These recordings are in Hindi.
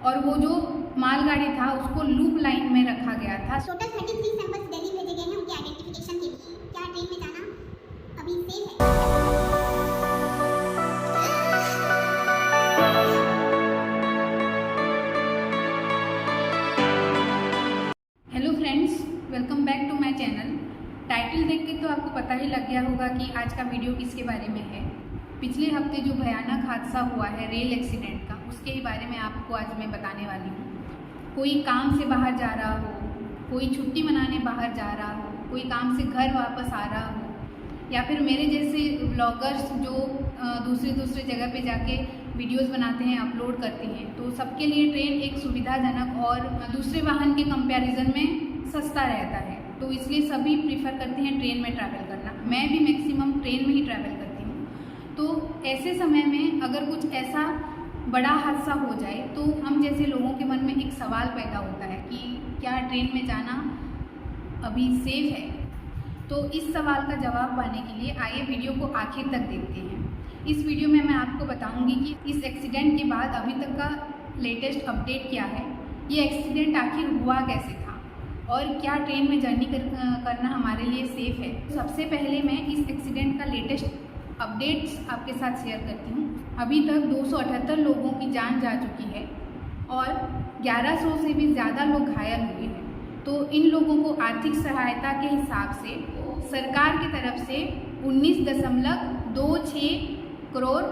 और वो जो मालगाड़ी था उसको लूप लाइन में रखा गया था। टोटल 33 सैंपल्स दिल्ली भेजे गए हैं उनके आइडेंटिफिकेशन के लिए। क्या ट्रेन में जाना अभी सेफ है? Hello friends, welcome back to my channel. Title देख के तो आपको पता ही लग गया होगा कि आज का वीडियो किसके बारे में है। पिछले हफ्ते जो भयानक हादसा हुआ है रेल एक्सीडेंट का, उसके ही बारे में आपको आज मैं बताने वाली हूँ। कोई काम से बाहर जा रहा हो, कोई छुट्टी मनाने बाहर जा रहा हो, कोई काम से घर वापस आ रहा हो, या फिर मेरे जैसे ब्लॉगर्स जो दूसरे जगह पे जाके वीडियोस बनाते हैं, अपलोड करते हैं, तो सबके लिए ट्रेन एक सुविधाजनक और दूसरे वाहन के कंपैरिजन में सस्ता रहता है। तो इसलिए सभी प्रीफर करते हैं ट्रेन में ट्रैवल करना। मैं भी मैक्सिमम ट्रेन में ही ट्रैवल करती हूँ। तो ऐसे समय में अगर कुछ ऐसा बड़ा हादसा हो जाए तो हम जैसे लोगों के मन में एक सवाल पैदा होता है कि क्या ट्रेन में जाना अभी सेफ है। तो इस सवाल का जवाब पाने के लिए आइए वीडियो को आखिर तक देखते हैं। इस वीडियो में मैं आपको बताऊंगी कि इस एक्सीडेंट के बाद अभी तक का लेटेस्ट अपडेट क्या है, ये एक्सीडेंट आखिर हुआ कैसे था और क्या ट्रेन में जर्नी करना हमारे लिए सेफ है। सबसे पहले मैं इस एक्सीडेंट का लेटेस्ट अपडेट्स आपके साथ शेयर करती हूँ। अभी तक 278 लोगों की जान जा चुकी है और 1100 से भी ज़्यादा लोग घायल हुए हैं। तो इन लोगों को आर्थिक सहायता के हिसाब से सरकार की तरफ से 19.26 करोड़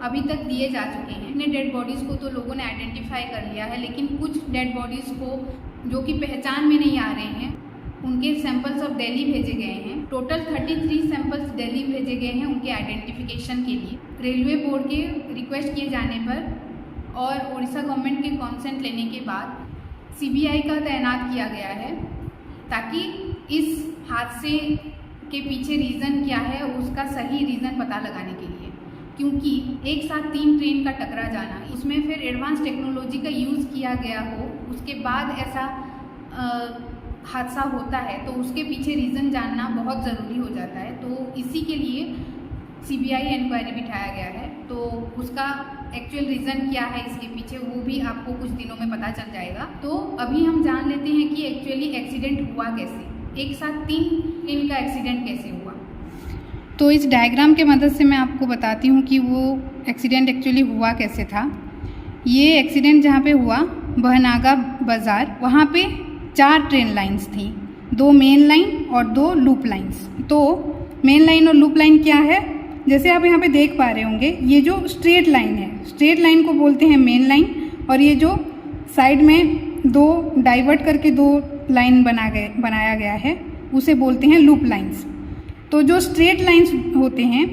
अभी तक दिए जा चुके हैं। इतने डेड बॉडीज़ को तो लोगों ने आइडेंटिफाई कर लिया है, लेकिन कुछ डेड बॉडीज़ को जो कि पहचान में नहीं आ रहे हैं, उनके सैंपल्स अब दिल्ली भेजे गए हैं। टोटल 33 सैंपल्स दिल्ली भेजे गए हैं उनके आइडेंटिफिकेशन के लिए। रेलवे बोर्ड के रिक्वेस्ट किए जाने पर और उड़ीसा गवर्नमेंट के कॉन्सेंट लेने के बाद CBI का तैनात किया गया है, ताकि इस हादसे के पीछे रीज़न क्या है उसका सही रीज़न पता लगाने के लिए। क्योंकि एक साथ 3 ट्रेन का टकरा जाना, उसमें फिर एडवांस टेक्नोलॉजी का यूज़ किया गया हो, उसके बाद ऐसा हादसा होता है तो उसके पीछे रीज़न जानना बहुत ज़रूरी हो जाता है। तो इसी के लिए CBI इंक्वायरी बिठाया गया है। तो उसका एक्चुअल रीज़न क्या है इसके पीछे, वो भी आपको कुछ दिनों में पता चल जाएगा। तो अभी हम जान लेते हैं कि एक्चुअली एक्सीडेंट हुआ कैसे, एक साथ 3 ट्रेन का एक्सीडेंट कैसे हुआ। तो इस डायग्राम के मदद से मैं आपको बताती हूँ कि वो एक्सीडेंट एक्चुअली हुआ कैसे था। ये एक्सीडेंट जहाँ पे हुआ बहनागा बाज़ार, वहाँ पे 4 ट्रेन लाइंस थी, 2 मेन लाइन और 2 लूप लाइंस। तो मेन लाइन और लूप लाइन क्या है, जैसे आप यहाँ पे देख पा रहे होंगे, ये जो स्ट्रेट लाइन है, स्ट्रेट लाइन को बोलते हैं मेन लाइन, और ये जो साइड में 2 डाइवर्ट करके 2 लाइन बनाया गया है उसे बोलते हैं लूप लाइंस। तो जो स्ट्रेट लाइंस होते हैं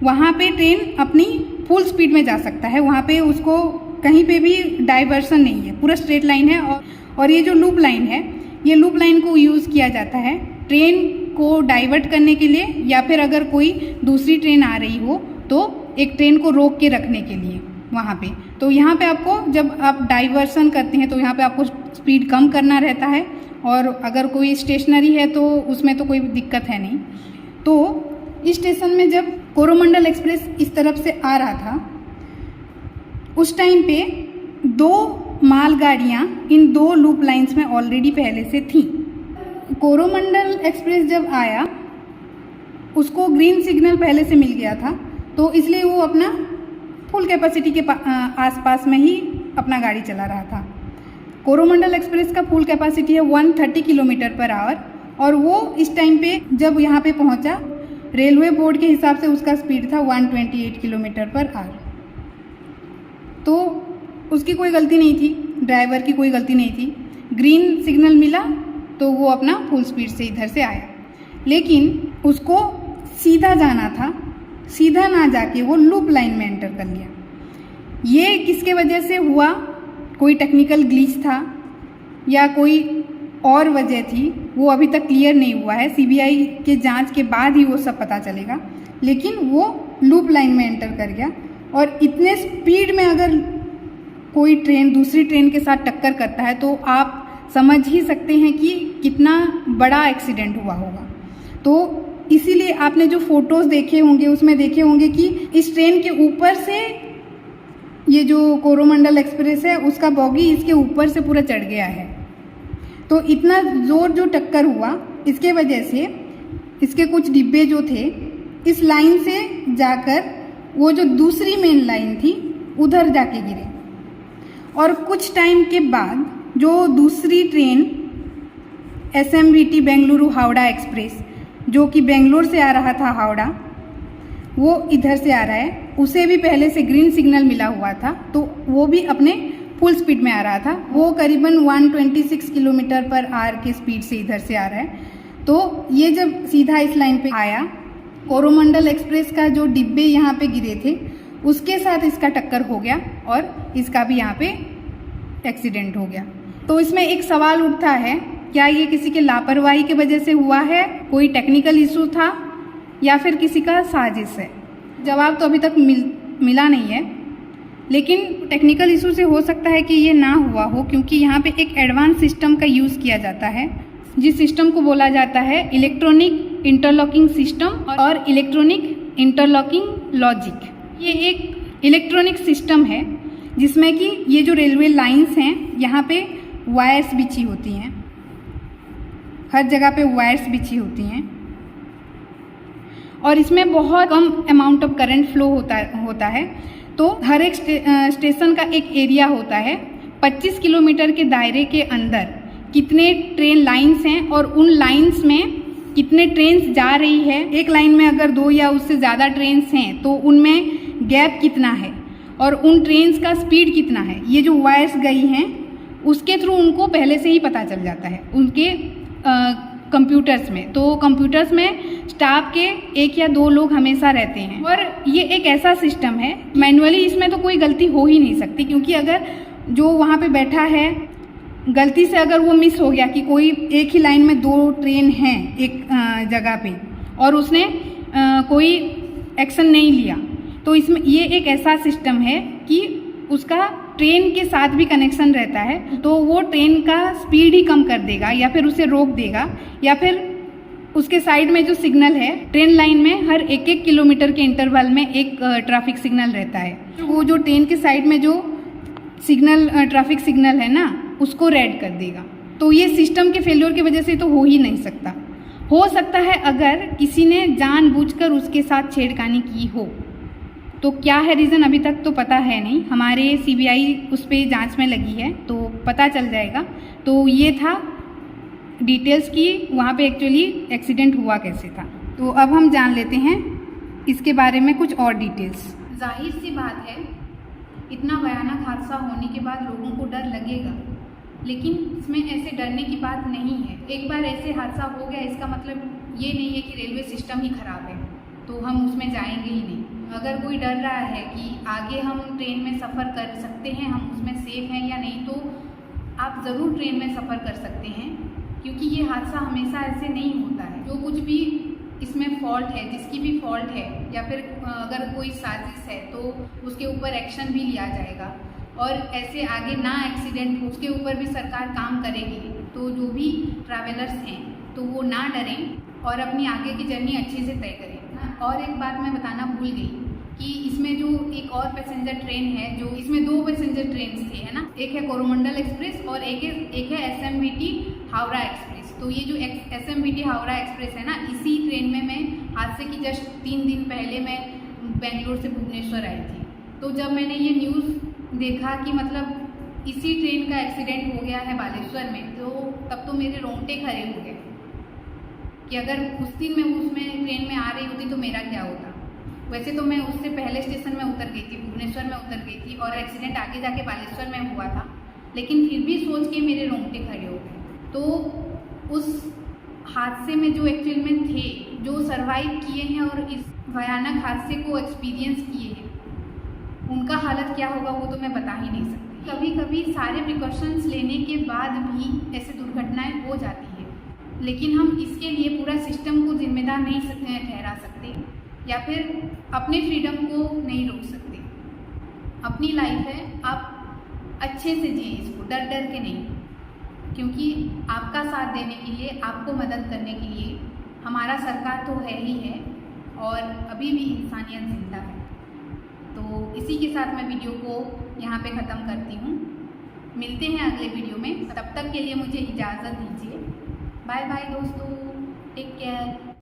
वहाँ पे ट्रेन अपनी फुल स्पीड में जा सकता है, वहाँ पे उसको कहीं पे भी डाइवर्सन नहीं है, पूरा स्ट्रेट लाइन है। और ये जो लूप लाइन है, ये लूप लाइन को यूज़ किया जाता है ट्रेन को डाइवर्ट करने के लिए, या फिर अगर कोई दूसरी ट्रेन आ रही हो तो एक ट्रेन को रोक के रखने के लिए वहाँ पे। तो यहाँ पे आपको जब आप डाइवर्सन करते हैं तो यहाँ पे आपको स्पीड कम करना रहता है, और अगर कोई स्टेशनरी है तो उसमें तो कोई दिक्कत है नहीं। तो इस स्टेशन में जब कोरोमंडल एक्सप्रेस इस तरफ से आ रहा था, उस टाइम पे 2 मालगाड़ियाँ इन 2 लूप लाइंस में ऑलरेडी पहले से थी। कोरोमंडल एक्सप्रेस जब आया उसको ग्रीन सिग्नल पहले से मिल गया था, तो इसलिए वो अपना फुल कैपेसिटी के आसपास में ही अपना गाड़ी चला रहा था। कोरोमंडल एक्सप्रेस का फुल कैपेसिटी है 130 किलोमीटर पर आवर, और वो इस टाइम पे जब यहाँ पे पहुँचा, रेलवे बोर्ड के हिसाब से उसका स्पीड था 128 किलोमीटर पर आवर। तो उसकी कोई गलती नहीं थी, ड्राइवर की कोई गलती नहीं थी। ग्रीन सिग्नल मिला तो वो अपना फुल स्पीड से इधर से आया, लेकिन उसको सीधा जाना था, सीधा ना जाके वो लूप लाइन में एंटर कर लिया। ये किसके वजह से हुआ, कोई टेक्निकल ग्लिच था या कोई और वजह थी, वो अभी तक क्लियर नहीं हुआ है। CBI के जांच के बाद ही वो सब पता चलेगा, लेकिन वो लूप लाइन में एंटर कर गया। और इतने स्पीड में अगर कोई ट्रेन दूसरी ट्रेन के साथ टक्कर करता है तो आप समझ ही सकते हैं कि कितना बड़ा एक्सीडेंट हुआ होगा। तो इसीलिए आपने जो फोटोज़ देखे होंगे उसमें देखे होंगे कि इस ट्रेन के ऊपर से ये जो कोरोमंडल एक्सप्रेस है उसका बॉगी इसके ऊपर से पूरा चढ़ गया है। तो इतना ज़ोर जो टक्कर हुआ इसके वजह से इसके कुछ डिब्बे जो थे इस लाइन से जाकर वो जो दूसरी मेन लाइन थी उधर जाके गिरे। और कुछ टाइम के बाद जो दूसरी train SMVT Bengaluru Howrah express जो कि बेंगलोर से आ रहा था हावड़ा, वो इधर से आ रहा है, उसे भी पहले से ग्रीन सिग्नल मिला हुआ था तो वो भी अपने फुल स्पीड में आ रहा था। वो करीबन 126 किलोमीटर पर आवर के स्पीड से इधर से आ रहा है। तो ये जब सीधा इस लाइन पे आया, कोरोमंडल एक्सप्रेस का जो डिब्बे यहाँ पे गिरे थे उसके साथ इसका टक्कर हो गया और इसका भी यहाँ पे एक्सीडेंट हो गया। तो इसमें एक सवाल उठता है, क्या ये किसी के लापरवाही की वजह से हुआ है, कोई टेक्निकल इशू था या फिर किसी का साजिश है? जवाब तो अभी तक मिला नहीं है, लेकिन टेक्निकल इशू से हो सकता है कि ये ना हुआ हो, क्योंकि यहाँ पे एक एडवांस सिस्टम का यूज़ किया जाता है जिस सिस्टम को बोला जाता है इलेक्ट्रॉनिक इंटरलॉकिंग सिस्टम और इलेक्ट्रॉनिक इंटरलॉकिंग लॉजिक। ये एक इलेक्ट्रॉनिक सिस्टम है जिसमें कि ये जो रेलवे लाइंस हैं यहाँ पे वायर्स बिछी होती हैं, हर जगह पे वायर्स बिछी होती हैं और इसमें बहुत कम अमाउंट ऑफ करंट फ्लो होता है। तो हर एक स्टेशन का एक एरिया होता है, 25 किलोमीटर के दायरे के अंदर कितने ट्रेन लाइंस हैं और उन लाइंस में कितने ट्रेन्स जा रही है। एक लाइन में अगर 2 या उससे ज़्यादा ट्रेन्स हैं तो उनमें गैप कितना है और उन ट्रेन्स का स्पीड कितना है, ये जो वायर्स गई हैं उसके थ्रू उनको पहले से ही पता चल जाता है उनके कंप्यूटर्स में। तो कंप्यूटर्स में स्टाफ के 1 या 2 लोग हमेशा रहते हैं और ये एक ऐसा सिस्टम है, मैनुअली इसमें तो कोई गलती हो ही नहीं सकती, क्योंकि अगर जो वहाँ पे बैठा है गलती से अगर वो मिस हो गया कि कोई एक ही लाइन में 2 ट्रेन हैं एक जगह पे और उसने कोई एक्शन नहीं लिया, तो इसमें ये एक ऐसा सिस्टम है कि उसका ट्रेन के साथ भी कनेक्शन रहता है, तो वो ट्रेन का स्पीड ही कम कर देगा या फिर उसे रोक देगा, या फिर उसके साइड में जो सिग्नल है ट्रेन लाइन में हर 1-1 किलोमीटर के इंटरवल में एक ट्रैफिक सिग्नल रहता है। वो जो ट्रेन के साइड में जो सिग्नल ट्रैफिक सिग्नल है ना उसको रेड कर देगा। तो ये सिस्टम के फेल्योर की वजह से तो हो ही नहीं सकता। हो सकता है अगर किसी ने जानबूझकर उसके साथ छेड़खानी की हो, तो क्या है रीज़न अभी तक तो पता है नहीं, हमारे CBI उस पर जांच में लगी है तो पता चल जाएगा। तो ये था डिटेल्स की वहाँ पे एक्चुअली एक्सीडेंट हुआ कैसे था। तो अब हम जान लेते हैं इसके बारे में कुछ और डिटेल्स। जाहिर सी बात है, इतना भयानक हादसा होने के बाद लोगों को डर लगेगा, लेकिन इसमें ऐसे डरने की बात नहीं है। एक बार ऐसे हादसा हो गया इसका मतलब ये नहीं है कि रेलवे सिस्टम ही ख़राब है तो हम उसमें जाएंगे ही नहीं। अगर कोई डर रहा है कि आगे हम ट्रेन में सफ़र कर सकते हैं, हम उसमें सेफ हैं या नहीं, तो आप ज़रूर ट्रेन में सफ़र कर सकते हैं, क्योंकि ये हादसा हमेशा ऐसे नहीं होता है। जो कुछ भी इसमें फॉल्ट है, जिसकी भी फॉल्ट है या फिर अगर कोई साजिश है तो उसके ऊपर एक्शन भी लिया जाएगा और ऐसे आगे ना एक्सीडेंट हो उसके ऊपर भी सरकार काम करेगी। तो जो भी ट्रैवलर्स हैं तो वो ना डरें और अपनी आगे की जर्नी अच्छे से तय करें। और एक बात मैं बताना भूल गई कि इसमें जो एक और पैसेंजर ट्रेन है, जो इसमें 2 पैसेंजर ट्रेन थे, है ना, एक है कोरोमंडल एक्सप्रेस और एक है SMVT हावड़ा एक्सप्रेस। तो ये जो SMVT हावड़ा एक्सप्रेस है ना, इसी ट्रेन में मैं हादसे की जस्ट 3 दिन पहले मैं बेंगलोर से भुवनेश्वर आई थी। तो जब मैंने ये न्यूज़ देखा कि मतलब इसी ट्रेन का एक्सीडेंट हो गया है बालेश्वर में, तो तब तो मेरे रोंगटे खड़े हो गए कि अगर उस दिन मैं उसमें ट्रेन में आ रही होती तो मेरा क्या होता। वैसे तो मैं उससे पहले स्टेशन में उतर गई थी, भुवनेश्वर में उतर गई थी और एक्सीडेंट आगे जाके बालेश्वर में हुआ था, लेकिन फिर भी सोच के मेरे रोंगटे खड़े हो गए। तो उस हादसे में जो एक्चुअल में थे, जो सर्वाइव किए हैं और इस भयानक हादसे को एक्सपीरियंस किए हैं, उनका हालत क्या होगा वो तो मैं बता ही नहीं सकती। कभी कभी सारे प्रिकॉशंस लेने के बाद भी ऐसे दुर्घटनाएं हो जाती हैं, लेकिन हम इसके लिए पूरा सिस्टम को जिम्मेदार नहीं ठहरा सकते या फिर अपने फ्रीडम को नहीं रोक सकते। अपनी लाइफ है, आप अच्छे से जिए इसको, डर डर के नहीं, क्योंकि आपका साथ देने के लिए, आपको मदद करने के लिए हमारा सरकार तो है ही है और अभी भी इंसानियत जिंदा है। तो इसी के साथ मैं वीडियो को यहाँ पे ख़त्म करती हूँ। मिलते हैं अगले वीडियो में, तब तक के लिए मुझे इजाज़त दीजिए। बाय बाय दोस्तों, टेक केयर।